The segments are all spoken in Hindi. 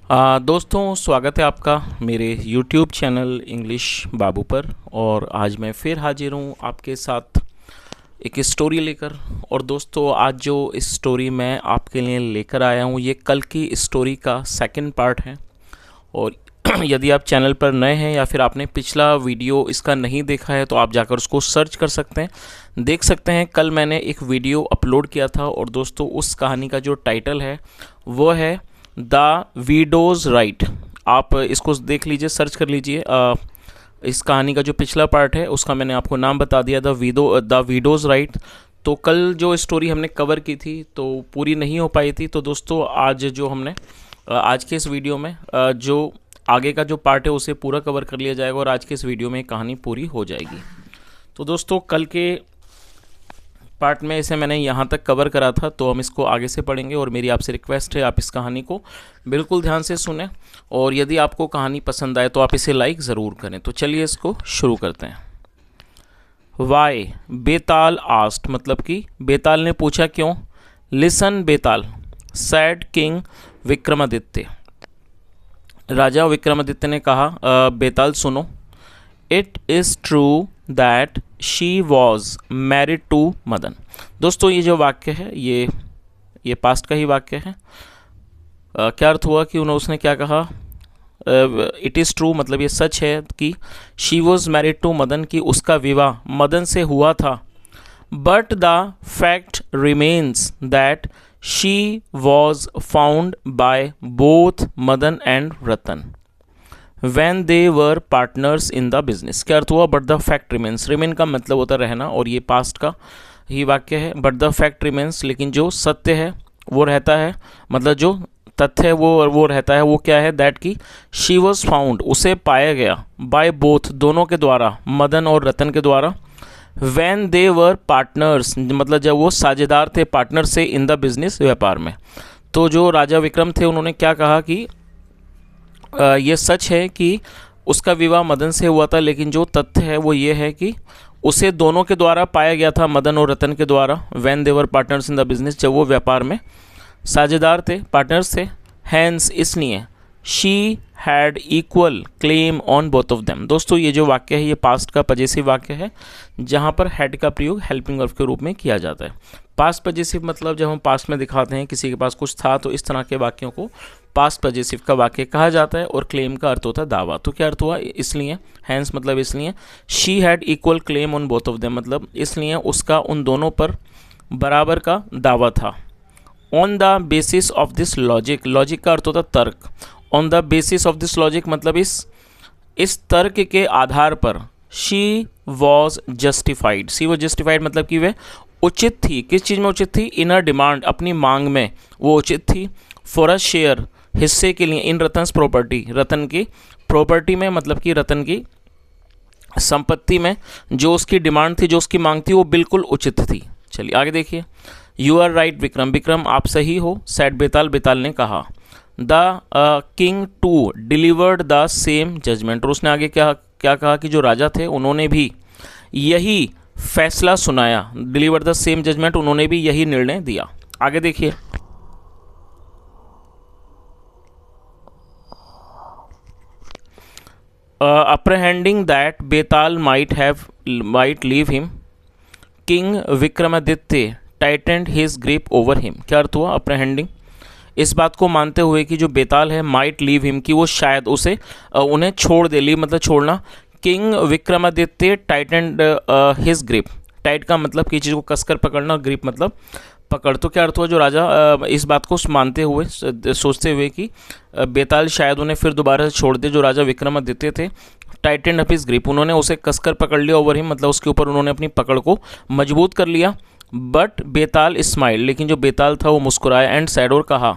दोस्तों, स्वागत है आपका मेरे YouTube चैनल इंग्लिश बाबू पर। और आज मैं फिर हाजिर हूँ आपके साथ एक स्टोरी लेकर। और दोस्तों, आज जो स्टोरी मैं आपके लिए लेकर आया हूँ ये कल की स्टोरी का सेकंड पार्ट है। और यदि आप चैनल पर नए हैं या फिर आपने पिछला वीडियो इसका नहीं देखा है तो आप जाकर उसको सर्च कर सकते हैं, देख सकते हैं। कल मैंने एक वीडियो अपलोड किया था और दोस्तों उस कहानी का जो टाइटल है वो है द वीडोज़ राइट। आप इसको देख लीजिए, सर्च कर लीजिए। इस कहानी का जो पिछला पार्ट है उसका मैंने आपको नाम बता दिया, द वीडोज़ राइट। तो कल जो स्टोरी हमने कवर की थी तो पूरी नहीं हो पाई थी, तो दोस्तों आज जो हमने आज के इस वीडियो में जो आगे का जो पार्ट है उसे पूरा कवर कर लिया जाएगा और आज के इस वीडियो में कहानी पूरी हो जाएगी। तो दोस्तों कल के पार्ट में इसे मैंने यहाँ तक कवर करा था, तो हम इसको आगे से पढ़ेंगे। और मेरी आपसे रिक्वेस्ट है आप इस कहानी को बिल्कुल ध्यान से सुने, और यदि आपको कहानी पसंद आए तो आप इसे लाइक ज़रूर करें। तो चलिए इसको शुरू करते हैं। वाई बेताल आस्ट, मतलब कि बेताल ने पूछा क्यों। Listen Betal, said king Vikramaditya, राजा विक्रमादित्य ने कहा। बेताल सुनो। It is true that she was married to Madan. दोस्तों ये जो वाक्य है ये पास्ट का ही वाक्य है। क्या अर्थ हुआ कि उसने क्या कहा। इट इज़ ट्रू मतलब ये सच है कि she was married to Madan, की उसका विवाह मदन से हुआ था। But the fact remains that she was found by both Madan and Ratan when they were partners in the business। क्या अर्थ हुआ। But the fact remains, remain का मतलब होता है रहना और ये पास्ट का ही वाक्य है। बट द फैक्ट रिमेन्स, लेकिन जो सत्य है वो रहता है, मतलब जो तथ्य है वो रहता है। वो क्या है। दैट की शी वॉज फाउंड, उसे पाया गया। बाय बोथ, दोनों के द्वारा, मदन और रतन के द्वारा। when they were partners, मतलब जब वो साझेदार थे, पार्टनर से, इन द बिजनेस, व्यापार में। तो जो राजा विक्रम थे उन्होंने क्या कहा कि ये सच है कि उसका विवाह मदन से हुआ था, लेकिन जो तथ्य है वो ये है कि उसे दोनों के द्वारा पाया गया था, मदन और रतन के द्वारा। When they were partners in the business, जब वो व्यापार में साझेदार थे, पार्टनर्स थे। हैंस, इसलिए she had equal claim on both of them. दोस्तों ये जो वाक्य है ये पास्ट का पजेसिव वाक्य है, जहाँ पर हैड का प्रयोग हेल्पिंग वर्ब के रूप में किया जाता है। पास्ट पजेसिव मतलब जब हम पास्ट में दिखाते हैं किसी के पास कुछ था, तो इस तरह के वाक्यों को पास्ट पजेसिव का वाक्य कहा जाता है। और क्लेम का अर्थ होता है दावा। तो क्या अर्थ हुआ। इसलिए हैंस मतलब इसलिए, she had equal claim on both of them मतलब इसलिए उसका उन दोनों पर बराबर का दावा था। On the basis of this logic, logic का अर्थ होता है तर्क। On the basis of this logic मतलब इस तर्क के आधार पर she was justified. She was justified मतलब कि वह उचित थी। किस चीज़ में उचित थी। इन अ डिमांड, अपनी मांग में वो उचित थी। फॉर अ शेयर, हिस्से के लिए। इन रतन्स प्रॉपर्टी, रतन की प्रॉपर्टी में मतलब कि रतन की संपत्ति में जो उसकी डिमांड थी, जो उसकी मांग थी, वो बिल्कुल उचित थी। चलिए आगे देखिए। You are right Vikram, Vikram आप सही हो। सैड बेताल, बेताल ने कहा। The king too delivered the same judgement, और उसने आगे क्या कहा कि जो राजा थे उन्होंने भी यही फैसला सुनाया। डिलीवर्ड द सेम जजमेंट, उन्होंने भी यही निर्णय दिया। आगे देखिए। Apprehending that Betal might leave him, king Vikramaditya tightened his grip over him. क्या अर्थ हुआ। अप्रहेंडिंग, इस बात को मानते हुए कि जो बेताल है, माइट लीव हिम कि वो शायद उन्हें छोड़ दे। लीव मतलब छोड़ना। King Vikramaditya tightened his grip, tight का मतलब किसी चीज़ को कसकर पकड़ना, ग्रिप मतलब पकड़। तो क्या अर्थ हुआ। जो राजा इस बात को मानते हुए, सोचते हुए कि बेताल शायद उन्हें फिर दोबारा से छोड़ दे, जो राजा विक्रमादित्य थे, टाइटेंड अप हिज ग्रिप, उन्होंने उसे कसकर पकड़ लिया। ओवर हिम मतलब उसके ऊपर उन्होंने अपनी पकड़ को मजबूत कर लिया। बट बेताल स्माइल, लेकिन जो बेताल था वो मुस्कुराया। एंड सैड, और कहा।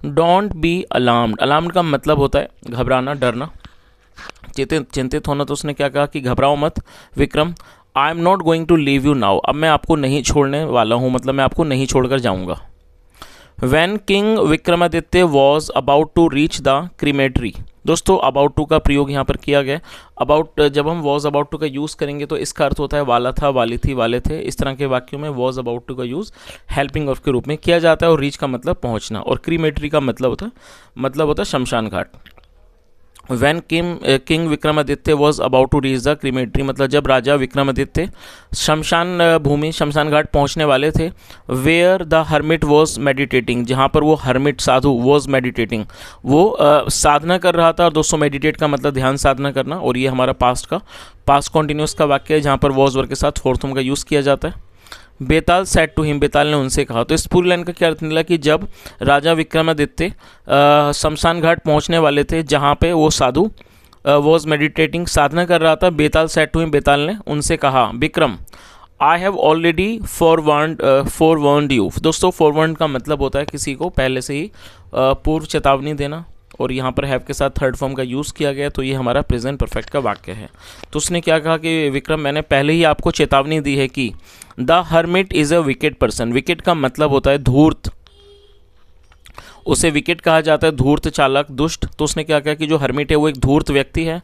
डोंट बी अलार्म्ड, अलार्म्ड का मतलब होता है घबराना, डरना, चिंतित होना। तो उसने क्या कहा कि घबराओ मत Vikram. I am not going to leave you now, अब मैं आपको नहीं छोड़ने वाला हूँ, मतलब मैं आपको नहीं छोड़कर जाऊँगा। When King Vikramaditya was about to reach the crematory, दोस्तों अबाउट टू का प्रयोग यहाँ पर किया गया। अबाउट, जब हम वॉज अबाउट टू का यूज़ करेंगे तो इसका अर्थ होता है वाला था, वाली थी, वाले थे। इस तरह के वाक्यों में वॉज अबाउट टू का यूज़ हेल्पिंग ऑफ के रूप में किया जाता है। और रीच का मतलब पहुँचना, और क्रीमेटरी का मतलब होता है शमशान घाट। When king Vikramaditya was about to reach the crematory, मतलब जब राजा विक्रमादित्य शमशान भूमि, शमशान घाट पहुंचने वाले थे। Where the hermit was meditating, जहाँ पर वो हर्मिट साधु वॉज मेडिटेटिंग, वो साधना कर रहा था। और दोस्तों मेडिटेट का मतलब ध्यान साधना करना, और ये हमारा पास्ट कॉन्टिन्यूस का वाक्य है, जहाँ पर वॉज वर्ग के साथ फोर्थ फॉर्म का यूज़ किया जाता है। बेताल सेड टू हिम, बेताल ने उनसे कहा। तो इस पूरी लाइन का क्या अर्थ निकला कि जब राजा विक्रमादित्य शमशान घाट पहुंचने वाले थे, जहां पे वो साधु वॉज मेडिटेटिंग, साधना कर रहा था। Betal said to him, Betal ने उनसे कहा, Vikram I have already forewarned you. दोस्तों फोरवार्न का मतलब होता है किसी को पहले से ही पूर्व चेतावनी देना, और यहाँ पर हैव के साथ थर्ड फॉर्म का यूज़ किया गया। तो ये हमारा प्रेजेंट परफेक्ट का वाक्य है। तो उसने क्या कहा कि विक्रम मैंने पहले ही आपको चेतावनी दी है कि the hermit is a wicket person. Wicket का मतलब होता है धूर्त, उसे विकेट कहा जाता है, धूर्त, चालक, दुष्ट। तो उसने क्या कहा कि जो हर्मिट है वो एक धूर्त व्यक्ति है।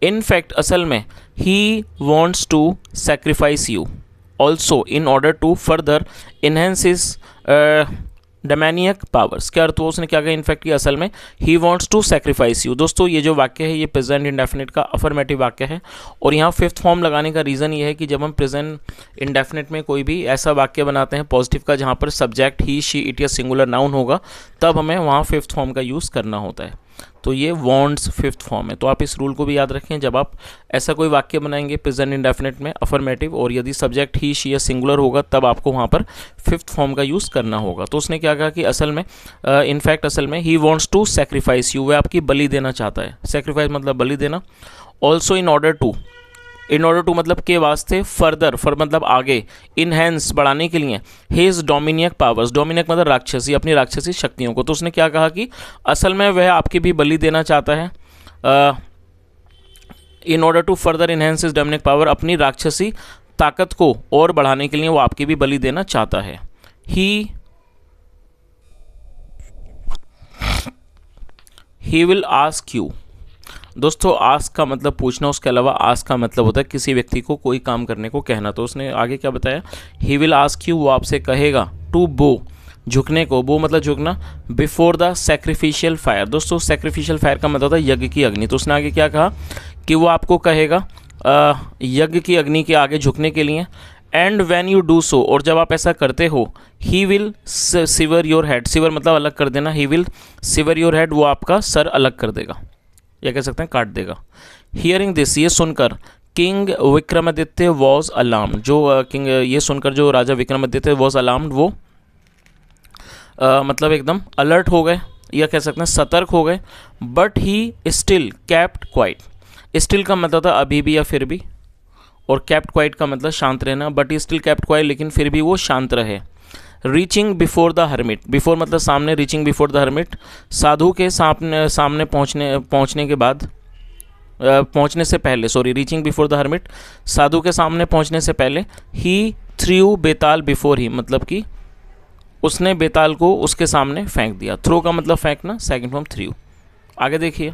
इनफैक्ट असल में ही wants to sacrifice you also in order to further enhance his demoniac powers. क्या अर्थ हुआ, उसने क्या कहा इनफैक्ट कि असल में he wants to sacrifice you. दोस्तों ये जो वाक्य है ये प्रेजेंट इंडेफिनिट का अफर्मेटिव वाक्य है, और यहाँ फिफ्थ फॉर्म लगाने का रीज़न ये है कि जब हम प्रेजेंट इंडेफिनिट में कोई भी ऐसा वाक्य बनाते हैं पॉजिटिव का जहाँ पर सब्जेक्ट ही, शी, इट या सिंगुलर नाउन होगा, तब हमें वहाँ फिफ्थ फॉर्म का यूज़ करना होता है। तो ये वॉन्ट्स फिफ्थ फॉर्म है। तो आप इस रूल को भी याद रखें, जब आप ऐसा कोई वाक्य बनाएंगे प्रेजेंट इंडेफिनिट में अफर्मेटिव, और यदि सब्जेक्ट ही, शी या सिंगुलर होगा, तब आपको वहाँ पर फिफ्थ फॉर्म का यूज़ करना होगा। तो उसने क्या कहा कि असल में इनफैक्ट असल में ही वॉन्ट्स टू सेक्रीफाइस यू, वह आपकी बलि देना चाहता है। सेक्रीफाइस मतलब बलि देना। ऑल्सो इन ऑर्डर टू मतलब के वास्ते, फर्दर मतलब आगे, इनहेंस बढ़ाने के लिए, हिज डोमिनियक पावर्स, डोमिनियक मतलब राक्षसी, अपनी राक्षसी शक्तियों को। तो उसने क्या कहा कि असल में वह आपकी भी बलि देना चाहता है। In order to further enhance his demoniac power, अपनी राक्षसी ताकत को और बढ़ाने के लिए वो आपकी भी बलि देना चाहता है। He will ask you. दोस्तों आस्क का मतलब पूछना, उसके अलावा आस्क का मतलब होता है किसी व्यक्ति को कोई काम करने को कहना। तो उसने आगे क्या बताया, ही विल आस्क यू, वो आपसे कहेगा, टू बो, झुकने को, बो मतलब झुकना, बिफोर द सेक्रीफिशियल फायर। दोस्तों सेक्रीफिशियल फायर का मतलब होता है यज्ञ की अग्नि। तो उसने आगे क्या कहा कि वो आपको कहेगा यज्ञ की अग्नि के आगे झुकने के लिए। And when you do so, और जब आप ऐसा करते हो, ही विल सिवर योर हेड, सिवर मतलब अलग कर देना, ही विल सिवर योर हेड, वो आपका सर अलग कर देगा, या कह सकते हैं काट देगा। हियरिंग दिस, ये सुनकर, किंग विक्रमादित्य वॉज अलार्म्ड, जो किंग ये सुनकर जो राजा विक्रमादित्य वॉज अलार्म्ड, वो मतलब एकदम अलर्ट हो गए, या कह सकते हैं सतर्क हो गए। But he still kept quite, still का मतलब था अभी भी या फिर भी, और कैप्ट क्वाइट का मतलब शांत रहना। But he still kept quiet, लेकिन फिर भी वो शांत रहे। Reaching before the hermit, before मतलब सामने, रीचिंग बिफोर द हर्मिट, साधु के सामने पहुंचने के बाद, पहुंचने से पहले, sorry, reaching before the hermit, साधु के सामने पहुंचने से पहले, ही थ्रू बेताल बिफोर ही, मतलब कि उसने बेताल को उसके सामने फेंक दिया। थ्रो का मतलब फेंकना, सेकंड फॉर्म थ्रू। आगे देखिए,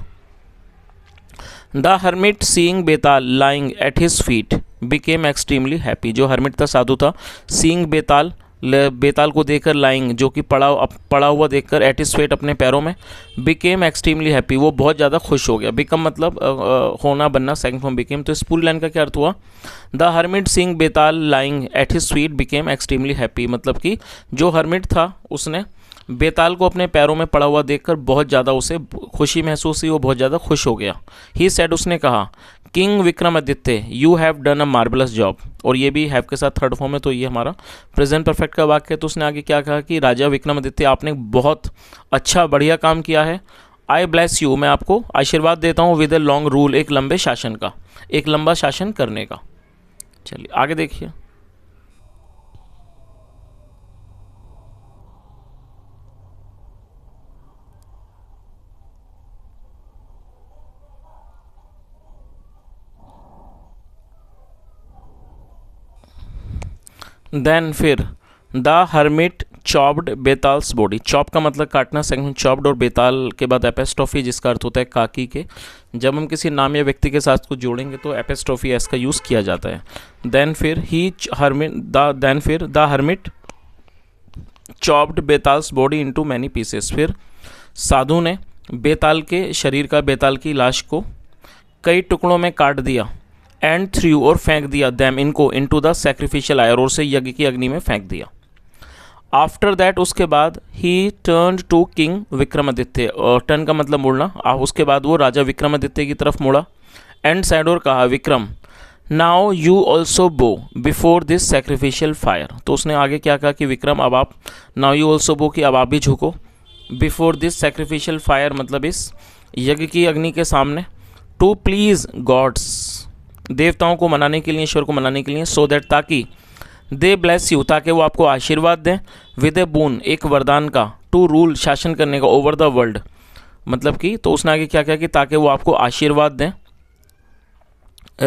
the hermit seeing Betal lying at his feet became extremely happy. जो हर्मिट था, साधु था, सीइंग बेताल, बेताल को देखकर, लाइंग जो कि पड़ा हुआ देखकर, एट हिज फीट अपने पैरों में, बिकेम एक्सट्रीमली हैप्पी वो बहुत ज़्यादा खुश हो गया। बिकम मतलब होना, बनना, सेकंड फॉर्म बिकेम। तो इस पूरी लाइन का क्या अर्थ हुआ, the hermit seeing Betal lying at his feet became extremely happy, मतलब कि जो हर्मिट था उसने बेताल को अपने पैरों में पड़ा हुआ देखकर बहुत ज़्यादा उसे खुशी महसूस हुई, वो बहुत ज़्यादा खुश हो गया। ही सेड, उसने कहा, king Vikramaditya you have done a marvellous job, और ये भी हैव के साथ थर्ड फॉर्म है, तो ये हमारा प्रेजेंट परफेक्ट का वाक्य है। तो उसने आगे क्या कहा कि राजा विक्रमादित्य आपने बहुत अच्छा बढ़िया काम किया है। आई ब्लेस यू, मैं आपको आशीर्वाद देता हूँ, विद ए लॉन्ग रूल, एक लंबे शासन का, एक लंबा शासन करने का। चलिए आगे देखिए, देन फिर the hermit chopped Betal's body. Chop का मतलब काटना, सेकंड चॉप्ड, और बेताल के बाद एपेस्ट्रॉफी जिसका अर्थ होता है काकी के। जब हम किसी नाम या व्यक्ति के साथ कुछ जोड़ेंगे तो एपेस्ट्रॉफी एस का यूज़ किया जाता है। देन फिर the hermit chopped Betal's body into many pieces. फिर साधु ने बेताल के शरीर का, बेताल की लाश को कई टुकड़ों में काट दिया। एंड थ्रू, और फेंक दिया, दैम इनको, इनटू द सैक्रिफिशियल फायर, और उसे यज्ञ की अग्नि में फेंक दिया। आफ्टर दैट, उसके बाद he turn to king Vikramaditya, और टर्न का मतलब मुड़ना, उसके बाद वो राजा विक्रमादित्य की तरफ मुड़ा। एंड साइड, और कहा, विक्रम नाउ यू ऑल्सो बो बिफोर दिस सैक्रिफिशियल फायर। तो उसने आगे क्या कहा कि विक्रम अब आप, नाउ यू ऑल्सो बो कि अब आप भी झुको, बिफोर दिस सैक्रिफिशियल फायर मतलब इस यज्ञ की अग्नि के सामने, टू प्लीज गॉड्स, देवताओं को मनाने के लिए, ईश्वर को मनाने के लिए, सो दैट, ताकि, दे ब्लेस यू, ताकि वो आपको आशीर्वाद दें, विद ए बून, एक वरदान का, टू रूल, शासन करने का, ओवर द वर्ल्ड, मतलब कि, तो उसने आगे क्या किया कि ताकि वो आपको आशीर्वाद दें,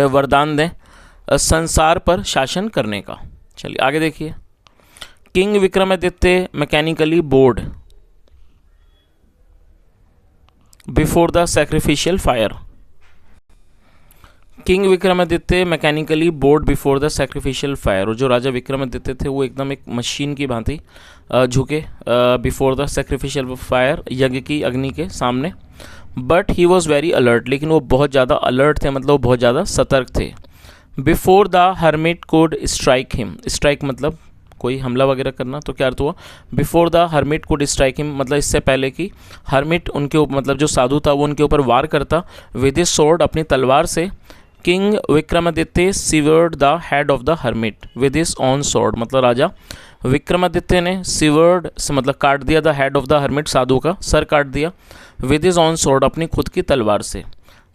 वरदान दें संसार पर शासन करने का। चलिए आगे देखिए। King Vikramaditya mechanically board before the sacrificial fire. King Vikramaditya mechanically board before the sacrificial fire, और जो राजा विक्रमादित्य थे वो एकदम एक मशीन की भांति झुके बिफोर द सैक्रिफिशियल फायर, यज्ञ की अग्नि के सामने। But he was very alert, लेकिन वो बहुत ज़्यादा अलर्ट थे, मतलब वो बहुत ज़्यादा सतर्क थे। Before the hermit could strike him, strike मतलब कोई हमला वगैरह करना, तो क्या अर्थ हुआ, before the hermit could strike him मतलब इससे पहले कि हर्मिट उनके ऊपर, मतलब जो साधु था वो उनके ऊपर वार करता, विद हिज स्वॉर्ड, अपनी तलवार से, king Vikramaditya severed the head of the hermit with his own sword, मतलब राजा विक्रमादित्य ने सीवर्ड से मतलब काट दिया, the head of the hermit, साधु का सर काट दिया, विद हिज ऑन स्वॉर्ड, अपनी खुद की तलवार से।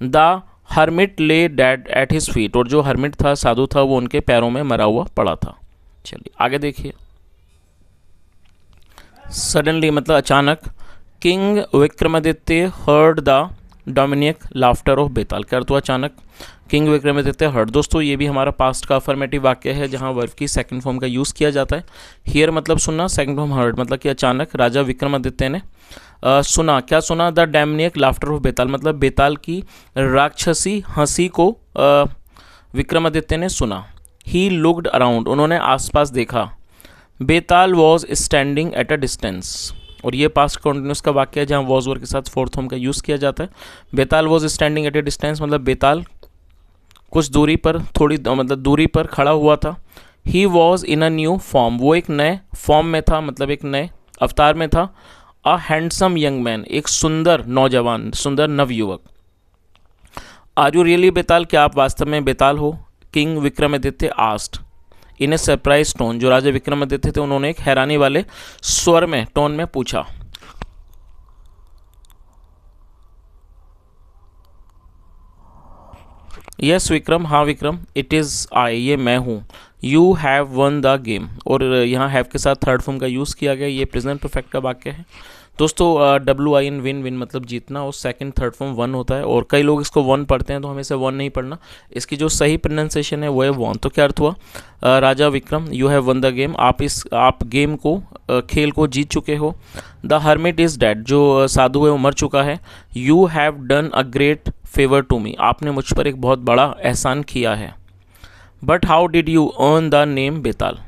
द हर्मिट ले डेड एट हिज फीट, और जो हर्मिट था, साधु था, वो उनके पैरों में मरा हुआ पड़ा था। चलिए आगे देखिए। सडनली मतलब अचानक, king Vikramaditya heard the demonic laughter of Betal, क्या अर्थ हुआ अचानक, किंग विक्रमादित्य हर्ड। दोस्तों ये भी हमारा पास्ट का अफर्मेटिव वाक्य है जहां वर्ब की सेकंड फॉर्म का यूज़ किया जाता है। हियर मतलब सुनना, सेकंड फॉर्म हर्ड मतलब कि अचानक राजा विक्रमादित्य ने सुना, क्या सुना, द डैमनिक लाफ्टर ऑफ बेताल मतलब बेताल की राक्षसी हंसी को विक्रमादित्य ने सुना। ही लुक्ड अराउंड, उन्होंने आसपास देखा। Betal was standing at a distance, और ये पास्ट कॉन्टिन्यूस का वाक्य है जहाँ वॉज वर्ब के साथ फोर्थ फॉर्म का यूज़ किया जाता है। Betal was standing at a distance मतलब बेताल कुछ दूरी पर, थोड़ी मतलब दूरी पर खड़ा हुआ था। He was in a new form, वो एक नए फॉर्म में था, मतलब एक नए अवतार में था। अ हैंडसम यंग मैन, एक सुंदर नौजवान, सुंदर नवयुवक। आर यू रियली बेताल, क्या आप वास्तव में बेताल हो, king Vikramaditya asked in A surprise tone, जो राजा विक्रमादित्य थे उन्होंने एक हैरानी वाले स्वर में, टोन में पूछा। यस विक्रम, हाँ विक्रम, इट इज़ आई, ये मैं हूँ। You have won the game, और यहाँ हैव के साथ थर्ड फॉर्म का यूज़ किया गया, ये प्रेजेंट परफेक्ट का वाक्य है। दोस्तों WIN विन, विन मतलब जीतना, और सेकंड थर्ड फॉर्म वन होता है, और कई लोग इसको वन पढ़ते हैं तो हमें से वन नहीं पढ़ना, इसकी जो सही प्रोनाउंसिएशन है वो है वन। तो क्या अर्थ हुआ, राजा Vikram you have won the game, आप गेम को, खेल को जीत चुके हो। द हर्मिट इज़ डेड, जो साधु है वो मर चुका है। You have done a great favour to me, आपने मुझ पर एक बहुत बड़ा एहसान किया है। But how did you earn the name Betal,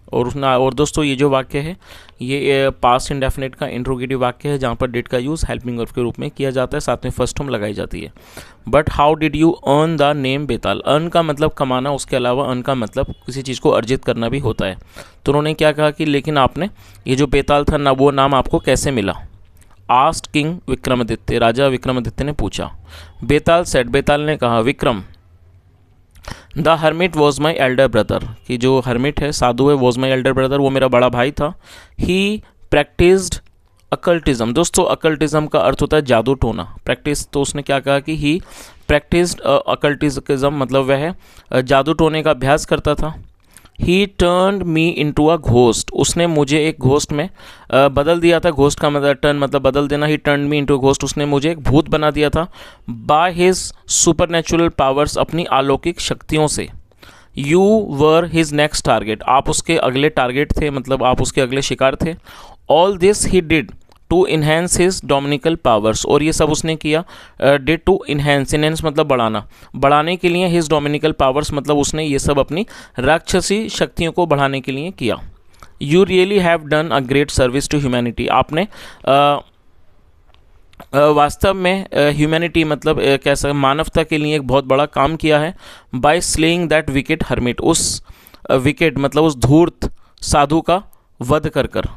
और दोस्तों ये जो वाक्य है ये पास्ट इंडेफिनिट का इंट्रोगेटिव वाक्य है जहाँ पर डिड का यूज़ हेल्पिंग वर्ब के रूप में किया जाता है, साथ में फर्स्ट फॉर्म लगाई जाती है। But how did you earn the name Betal, earn का मतलब कमाना, उसके अलावा अर्न का मतलब किसी चीज़ को अर्जित करना भी होता है। तो उन्होंने क्या कहा कि लेकिन आपने ये जो बेताल था ना, वो नाम आपको कैसे मिला। आस्ट किंग विक्रमादित्य, राजा विक्रमादित्य ने पूछा। बेताल सेड, बेताल ने कहा, Vikram the hermit was my elder brother, कि जो हर्मिट है, साधु है, वॉज माई एल्डर ब्रदर, वो मेरा बड़ा भाई था। ही प्रैक्टिस्ड अकल्टिज्म, दोस्तों अकल्टिज्म का अर्थ होता है जादू टोना, प्रैक्टिस, तो उसने क्या कहा कि ही प्रैक्टिस्ड अकल्टिज्म मतलब वह जादू टोने का अभ्यास करता था। He turned me into a ghost, उसने मुझे एक घोस्ट में बदल दिया था। घोस्ट का मतलब टर्न मतलब बदल देना। ही turn me into a ghost, उसने मुझे एक भूत बना दिया था। By his super natural powers, अपनी अलौकिक शक्तियों से। You were his next target, आप उसके अगले टारगेट थे, मतलब आप उसके अगले शिकार थे। All this he did to enhance his demoniacal powers, और ये सब उसने किया डिड टू इन्हेंस, इन्हेंस मतलब बढ़ाना, बढ़ाने के लिए हिज डोमिनिकल पावर्स मतलब उसने ये सब अपनी राक्षसी शक्तियों को बढ़ाने के लिए किया। You really have done a great service to humanity, आपने वास्तव में ह्यूमैनिटी मतलब कैसा मानवता के लिए एक बहुत बड़ा काम किया है। By slaying that wicked hermit, उस विकेट मतलब उस धूर्त साधु का वध कर कर।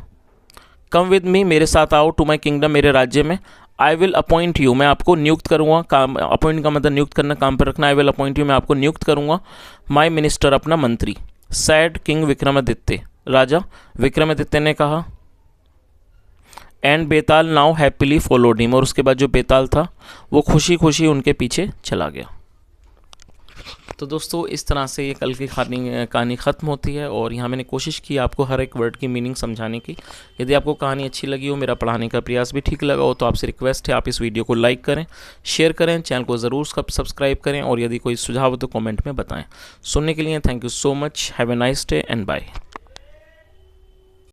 कम विद मी, मेरे साथ आओ, टू माई किंगडम, मेरे राज्य में। आई विल अपॉइंट यू, मैं आपको नियुक्त करूँगा, काम अपॉइंट का मतलब नियुक्त करना, काम पर रखना। आई विल अपॉइंट यू, मैं आपको नियुक्त करूँगा। माई मिनिस्टर, अपना मंत्री। सैड किंग विक्रमादित्य, राजा विक्रमादित्य ने कहा। And Betal now happily followed him, और उसके बाद जो बेताल था वो खुशी खुशी उनके पीछे चला गया। तो दोस्तों इस तरह से ये कल की कहानी ख़त्म होती है, और यहाँ मैंने कोशिश की आपको हर एक वर्ड की मीनिंग समझाने की। यदि आपको कहानी अच्छी लगी हो, मेरा पढ़ाने का प्रयास भी ठीक लगा हो, तो आपसे रिक्वेस्ट है आप इस वीडियो को लाइक करें, शेयर करें, चैनल को ज़रूर सब्सक्राइब करें, और यदि कोई सुझाव हो तो कमेंट में बताएं। सुनने के लिए thank you so much. Have a nice day and bye.